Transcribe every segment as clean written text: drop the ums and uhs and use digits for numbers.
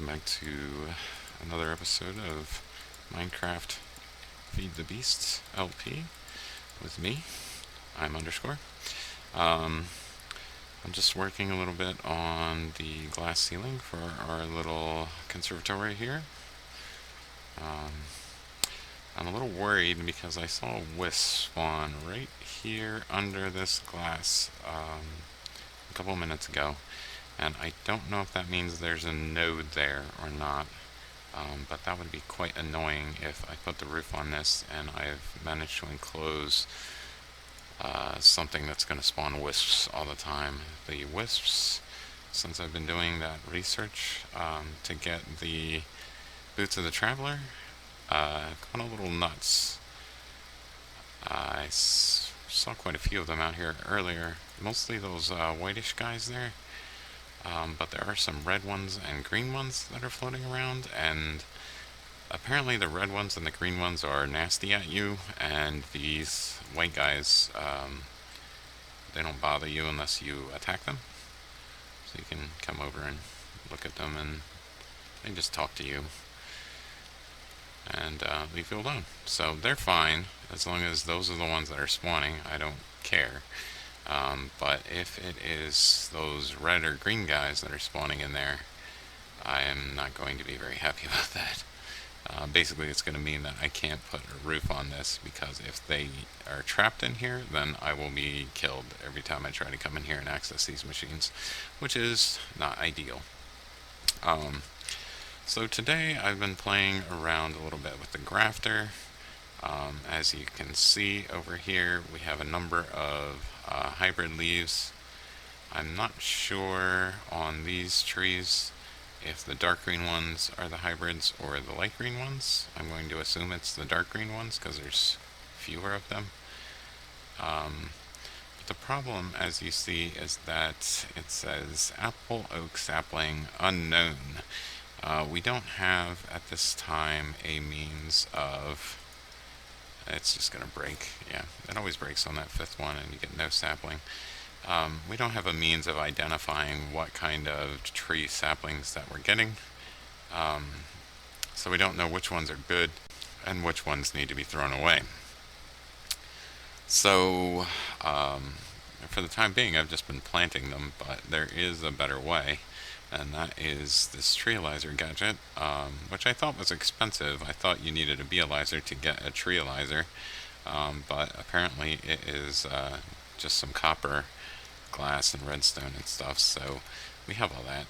welcome back to another episode of Minecraft Feed the Beasts LP with me. I'm underscore. I'm just working a little bit on the glass ceiling for our little conservatory here. I'm a little worried because I saw a wisp spawn right here under this glass a couple minutes ago. And I don't know if that means there's a node there or not, but that would be quite annoying if I put the roof on this and I've managed to enclose something that's going to spawn wisps all the time. The wisps, since I've been doing that research to get the Boots of the Traveler, have gone a little nuts. I saw quite a few of them out here earlier, mostly those whitish guys there. But there are some red ones and green ones that are floating around, and apparently the red ones and the green ones are nasty at you, and these white guys, they don't bother you unless you attack them. So you can come over and look at them, and they just talk to you and leave you alone. So they're fine, as long as those are the ones that are spawning. I don't care. But if it is those red or green guys that are spawning in there, I am not going to be very happy about that. Basically, it's going to mean that I can't put a roof on this, because if they are trapped in here, then I will be killed every time I try to come in here and access these machines, which is not ideal. So today I've been playing around a little bit with the grafter. As you can see over here, we have a number of hybrid leaves. I'm not sure on these trees if the dark green ones are the hybrids or the light green ones. I'm going to assume it's the dark green ones because there's fewer of them. But the problem, as you see, is that it says apple oak sapling unknown. We don't have at this time a means of... It's just going to break. Yeah, it always breaks on that fifth one and you get no sapling. We don't have a means of identifying what kind of tree saplings that we're getting. So we don't know which ones are good and which ones need to be thrown away. So for the time being, I've just been planting them, but there is a better way. And that is this Treealyzer gadget, which I thought was expensive. I thought you needed a Beealyzer to get a Treealyzer, but apparently it is just some copper, glass, and redstone and stuff, so we have all that.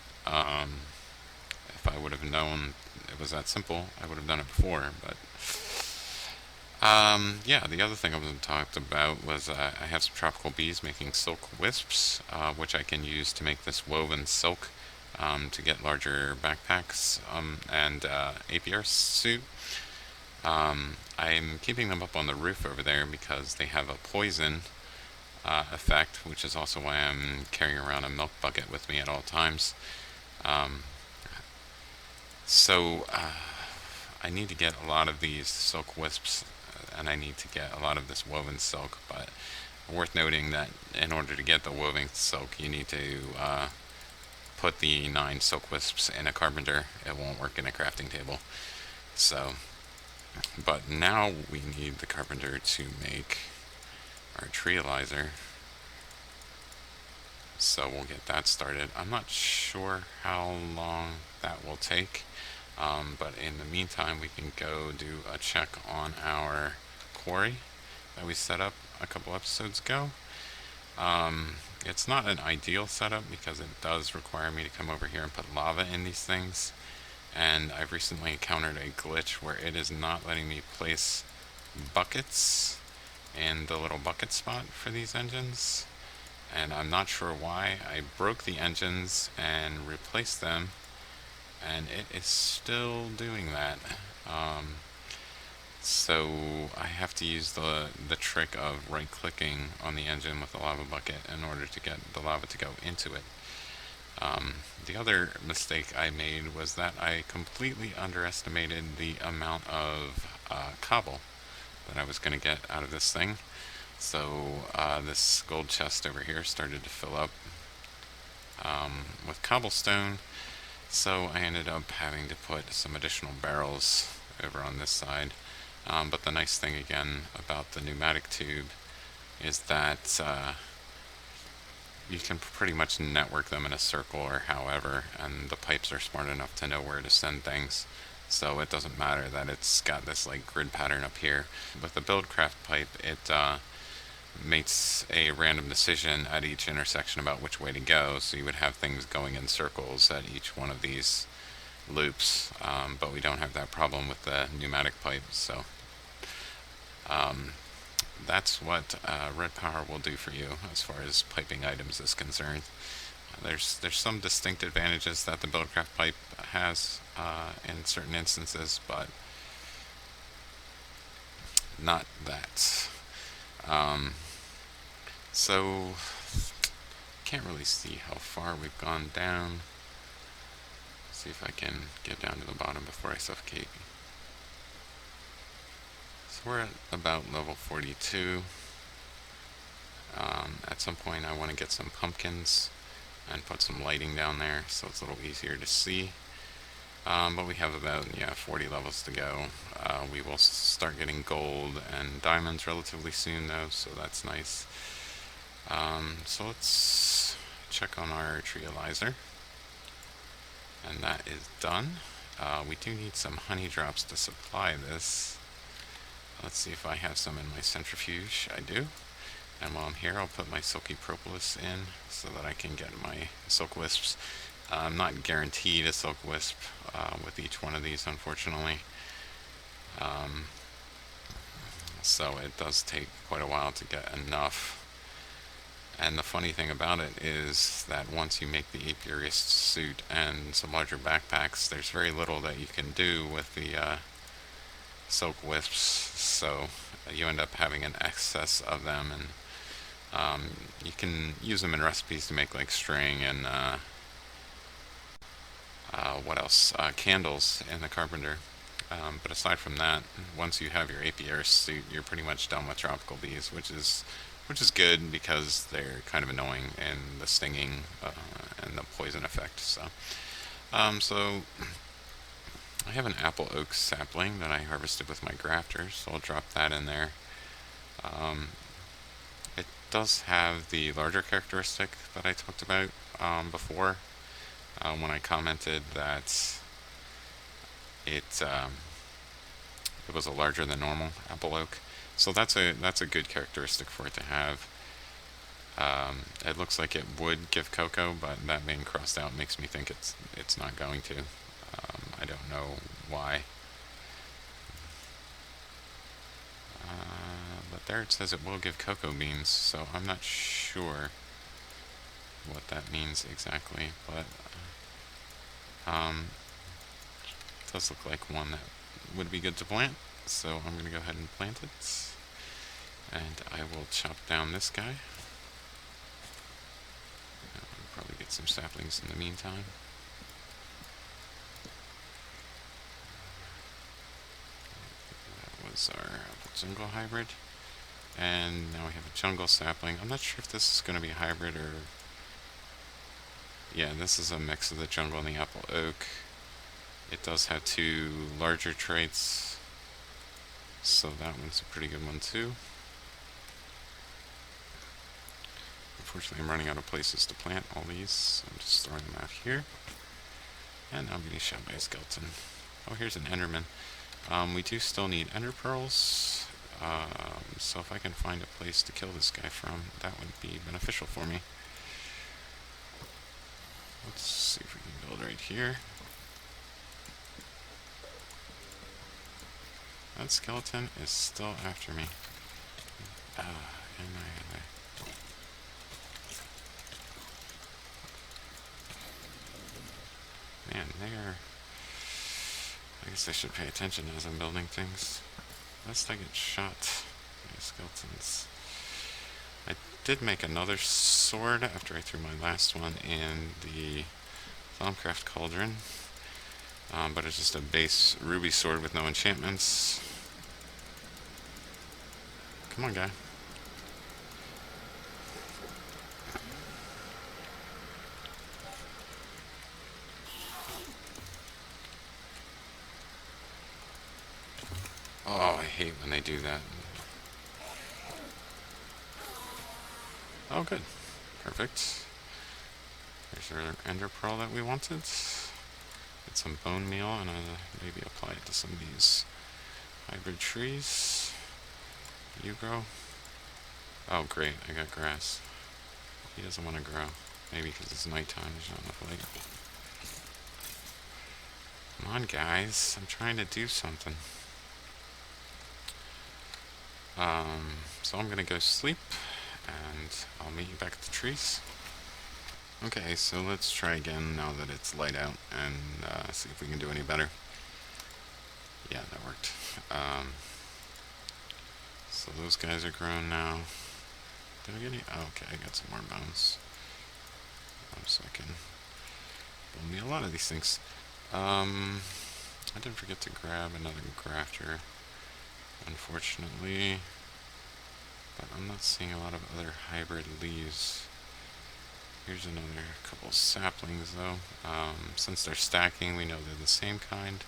If I would have known it was that simple, I would have done it before, but... yeah, the other thing I was talked about was I have some tropical bees making silk wisps, which I can use to make this woven silk. To get larger backpacks and APR suit. I'm keeping them up on the roof over there because they have a poison effect, which is also why I'm carrying around a milk bucket with me at all times. So I need to get a lot of these silk wisps, and I need to get a lot of this woven silk, but worth noting that in order to get the woven silk, you need to put the 9 silk wisps in a carpenter. It won't work in a crafting table. So, but now we need the carpenter to make our Treealyzer. So we'll get that started. I'm not sure how long that will take, but in the meantime we can go do a check on our quarry that we set up a couple episodes ago. It's not an ideal setup because it does require me to come over here and put lava in these things, and I've recently encountered a glitch where it is not letting me place buckets in the little bucket spot for these engines, and I'm not sure why. I broke the engines and replaced them, and it is still doing that. So I have to use the trick of right-clicking on the engine with the lava bucket in order to get the lava to go into it. The other mistake I made was that I completely underestimated the amount of cobble that I was going to get out of this thing. So this gold chest over here started to fill up with cobblestone. So I ended up having to put some additional barrels over on this side. But the nice thing again about the pneumatic tube is that you can pretty much network them in a circle or however, and the pipes are smart enough to know where to send things. So it doesn't matter that it's got this like grid pattern up here. With the Buildcraft pipe, it makes a random decision at each intersection about which way to go. So you would have things going in circles at each one of these loops, but we don't have that problem with the pneumatic pipe. So that's what Red Power will do for you as far as piping items is concerned. There's some distinct advantages that the Buildcraft pipe has in certain instances, but not that. So can't really see how far we've gone down. See if I can get down to the bottom before I suffocate. So we're at about level 42. At some point I want to get some pumpkins and put some lighting down there so it's a little easier to see. But we have about 40 levels to go. We will start getting gold and diamonds relatively soon though, so that's nice. So let's check on our Treealyzer, and that is done. We do need some honey drops to supply this. Let's see if I have some in my centrifuge. I do. And while I'm here, I'll put my silky propolis in so that I can get my silk wisps. I'm not guaranteed a silk wisp with each one of these, unfortunately. So it does take quite a while to get enough. And the funny thing about it is that once you make the apiarist suit and some larger backpacks, there's very little that you can do with the silk wisps, so you end up having an excess of them, and you can use them in recipes to make like string and what else? Candles in the carpenter. But aside from that, once you have your apiarist suit, you're pretty much done with tropical bees, which is good because they're kind of annoying in the stinging and the poison effect. So I have an apple oak sapling that I harvested with my grafter, so I'll drop that in there. It does have the larger characteristic that I talked about before when I commented that it was a larger than normal apple oak. So that's a good characteristic for it to have. It looks like it would give cocoa, but that being crossed out makes me think it's not going to. I don't know why. But there it says it will give cocoa beans, so I'm not sure what that means exactly, but it does look like one that would be good to plant, so I'm going to go ahead and plant it. And I will chop down this guy. I'll probably get some saplings in the meantime. That was our jungle hybrid. And now we have a jungle sapling. I'm not sure if this is going to be a hybrid or... Yeah, this is a mix of the jungle and the apple oak. It does have two larger traits, so that one's a pretty good one too. Unfortunately, I'm running out of places to plant all these, so I'm just throwing them out here. And now I'm getting shot by a skeleton. Oh, here's an enderman. We do still need ender pearls, so if I can find a place to kill this guy from, that would be beneficial for me. Let's see if we can build right here. That skeleton is still after me. Man, I guess I should pay attention as I'm building things. Lest I get shot by skeletons. I did make another sword after I threw my last one in the Thaumcraft cauldron. But it's just a base ruby sword with no enchantments. Come on, guy. hate when they do that. Oh, good. Perfect. There's our ender pearl that we wanted. Get some bone meal and maybe apply it to some of these hybrid trees. You grow. Oh, great. I got grass. He doesn't want to grow. Maybe because it's nighttime. There's not enough light. Come on, guys. I'm trying to do something. So I'm gonna go sleep, and I'll meet you back at the trees. Okay, so let's try again now that it's light out, and see if we can do any better. Yeah, that worked. So those guys are grown now. Did I get any? Oh, okay, I got some more bones. So I can build me a lot of these things. I did forget to grab another grafter, unfortunately. But I'm not seeing a lot of other hybrid leaves. Here's another couple saplings, though. Since they're stacking, we know they're the same kind.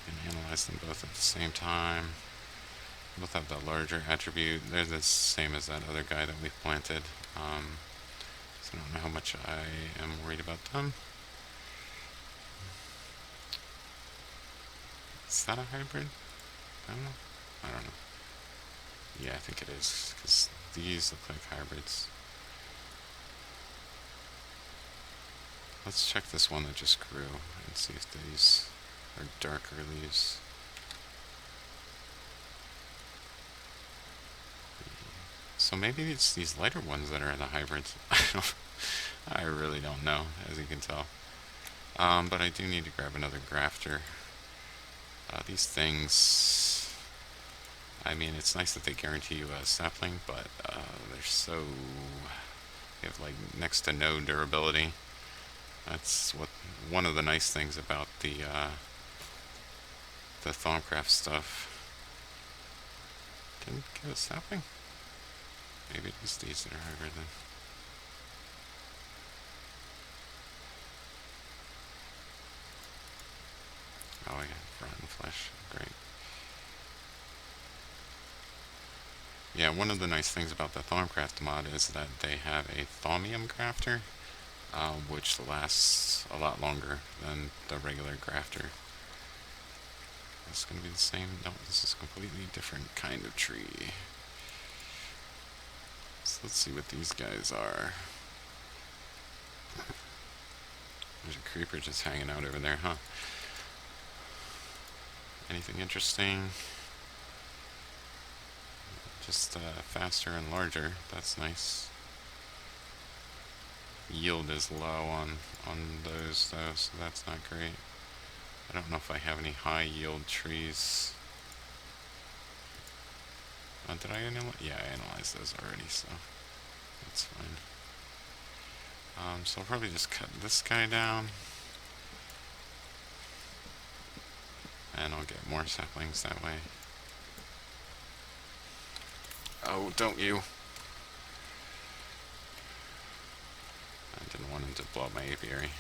And analyze them both at the same time. Both have the larger attribute. They're the same as that other guy that we planted. So I don't know how much I am worried about them. Is that a hybrid? I don't know. Yeah, I think it is, because these look like hybrids. Let's check this one that just grew and see if these are darker leaves. So maybe it's these lighter ones that are the hybrids. I really don't know, as you can tell. But I do need to grab another grafter. These things, I mean, it's nice that they guarantee you a sapling, but they're so, they have like next to no durability. That's one of the nice things about the Thaumcraft stuff. Didn't get a sapling? Maybe it is these that are hybrid then. Oh, I got rotten flesh. Great. Yeah, one of the nice things about the Thaumcraft mod is that they have a Thaumium grafter, which lasts a lot longer than the regular grafter. This going to be the same? No, this is a completely different kind of tree. So let's see what these guys are. There's a creeper just hanging out over there, huh? Anything interesting? Just faster and larger. That's nice. Yield is low on those though, so that's not great. I don't know if I have any high yield trees. Did I analyze? Yeah, I analyzed those already, so that's fine. So I'll probably just cut this guy down, and I'll get more saplings that way. Oh, don't you! I didn't want him to blow up my apiary.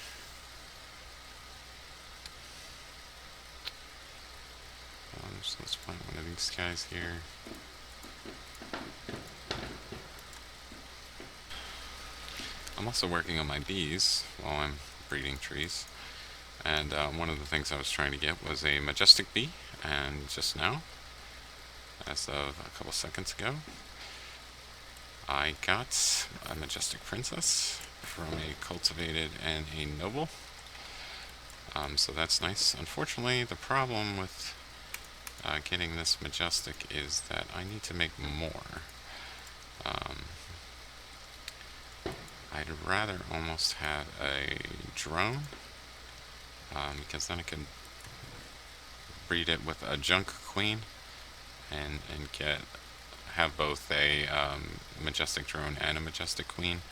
So let's plant one of these guys here. I'm also working on my bees while I'm breeding trees. And one of the things I was trying to get was a majestic bee, and just now, as of a couple seconds ago, I got a majestic princess from a cultivated and a noble. So that's nice. Unfortunately, the problem with getting this majestic is that I need to make more. I'd rather almost have a drone, because then I can breed it with a junk queen and have both a majestic drone and a majestic queen.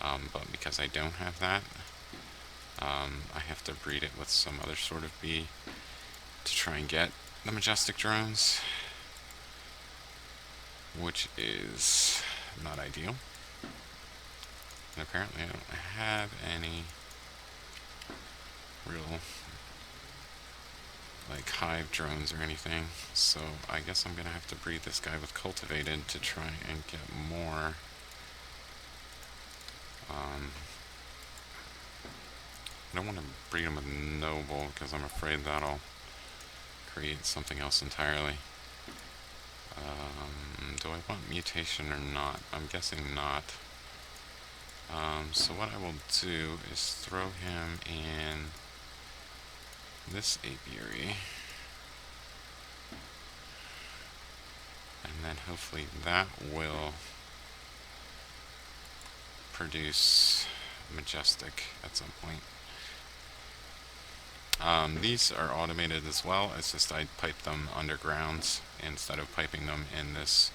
But because I don't have that, I have to breed it with some other sort of bee to try and get the majestic drones, which is not ideal. And apparently I don't have any real like hive drones or anything, so I guess I'm gonna have to breed this guy with cultivated to try and get more. I don't want to breed him with noble because I'm afraid that'll create something else entirely. Do I want mutation or not? I'm guessing not. So what I will do is throw him in this apiary, and then hopefully that will produce majestic at some point. These are automated as well. It's just I pipe them underground instead of piping them in this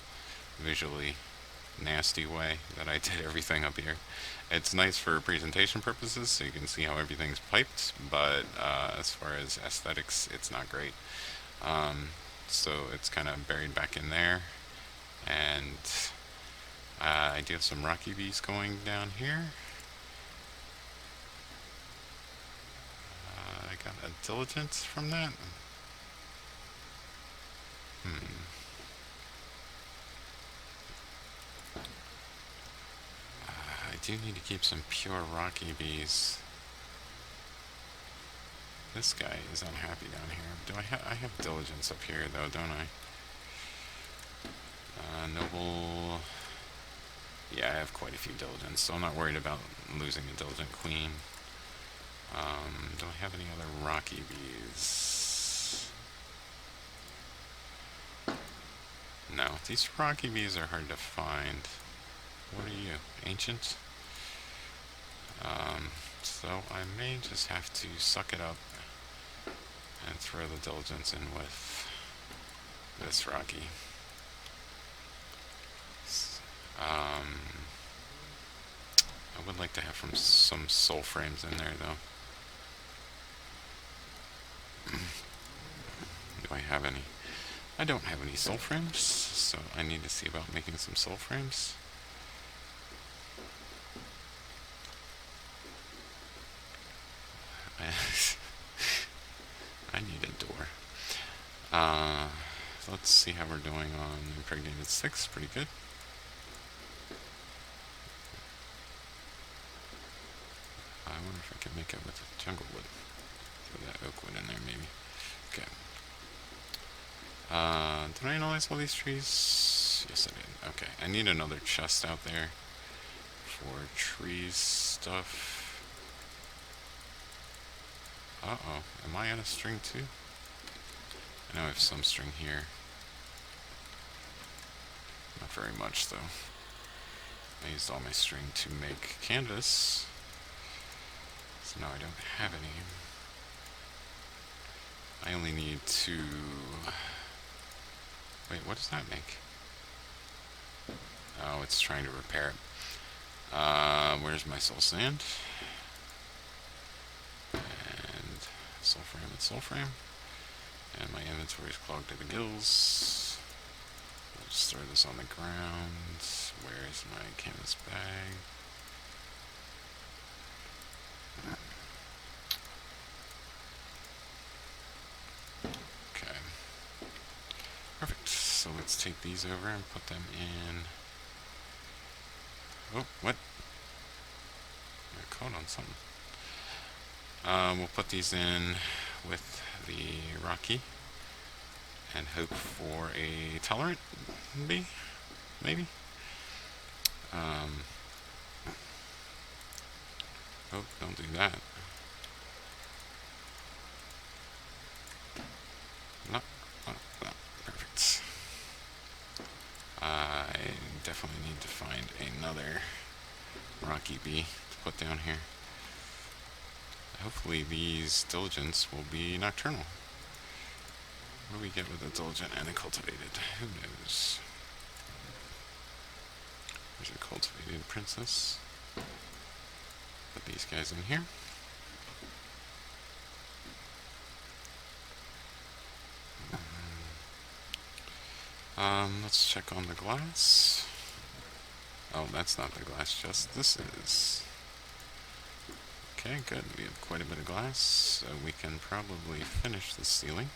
visually nasty way that I did everything up here. It's nice for presentation purposes, so you can see how everything's piped, but as far as aesthetics, it's not great. So it's kind of buried back in there, and I do have some rocky bees going down here. I got a diligence from that. I do need to keep some pure rocky bees. This guy is unhappy down here. Do I have diligence up here though, don't I? Noble. Yeah, I have quite a few diligence, so I'm not worried about losing a diligent queen. Do I have any other rocky bees? No, these rocky bees are hard to find. What are you? Ancient? So I may just have to suck it up and throw the diligence in with this rocky. I would like to have some soul frames in there though. Do I have any? I don't have any soul frames, so I need to see about making some soul frames. I need a door. Let's see how we're doing on impregnated 6. Pretty good. I wonder if I can make it with jungle wood. Throw that oak wood in there, maybe. Okay. Did I analyze all these trees? Yes, I did. Okay, I need another chest out there for trees stuff. Uh-oh, am I out of string too? I know I have some string here. Not very much, though. I used all my string to make canvas. So now I don't have any. I only need to... Wait, what does that make? Oh, it's trying to repair it. Where's my soul sand? And soul frame and soul frame. And my inventory is clogged to the gills. I'll just throw this on the ground. Where's my canvas bag? Okay. Perfect. So let's take these over and put them in... Oh, what? I got caught on something. We'll put these in with the rocky and hope for a tolerant bee, maybe. Oh, don't do that. No, no, no. Perfect. I definitely need to find another rocky bee to put down here. Hopefully these diligents will be nocturnal. What do we get with a diligent and a cultivated? Who knows? There's a cultivated princess. Put these guys in here. Let's check on the glass. Oh, that's not the glass chest. This is. Okay, good. We have quite a bit of glass, so we can probably finish the ceiling.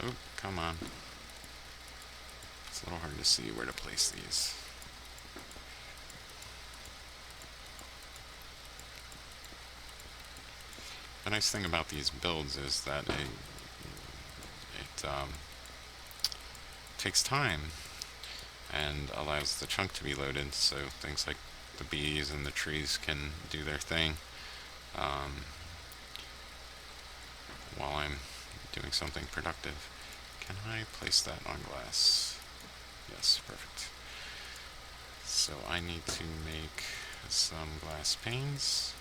Oh, come on. It's a little hard to see where to place these. The nice thing about these builds is that it takes time and allows the chunk to be loaded, so things like the bees and the trees can do their thing while I'm doing something productive. Can I place that on glass? Yes, perfect. So I need to make some glass panes.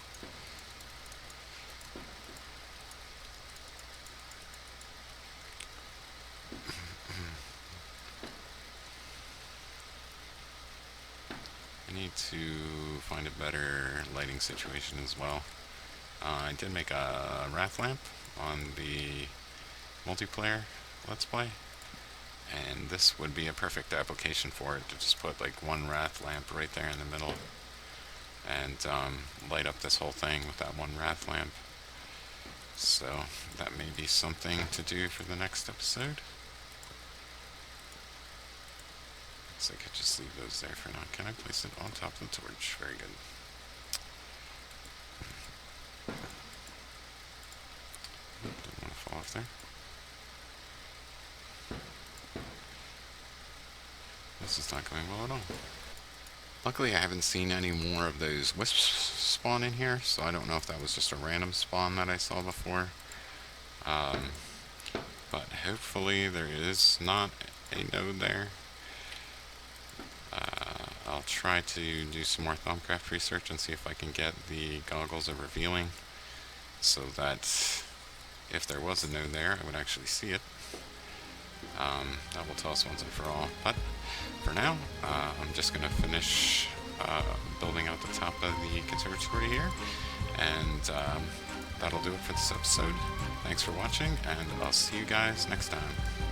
I need to find a better lighting situation as well. I did make a wrath lamp on the multiplayer Let's Play, and this would be a perfect application for it, to just put like one wrath lamp right there in the middle and light up this whole thing with that one wrath lamp. So that may be something to do for the next episode. So I could just leave those there for now. Can I place it on top of the torch? Very good. Didn't want to fall off there. This is not going well at all. Luckily I haven't seen any more of those wisps spawn in here, so I don't know if that was just a random spawn that I saw before. But hopefully there is not a node there. I'll try to do some more Thaumcraft research and see if I can get the goggles of revealing, so that if there was a node there, I would actually see it. That will tell us once and for all. But for now, I'm just going to finish building out the top of the conservatory here, and that'll do it for this episode. Thanks for watching, and I'll see you guys next time.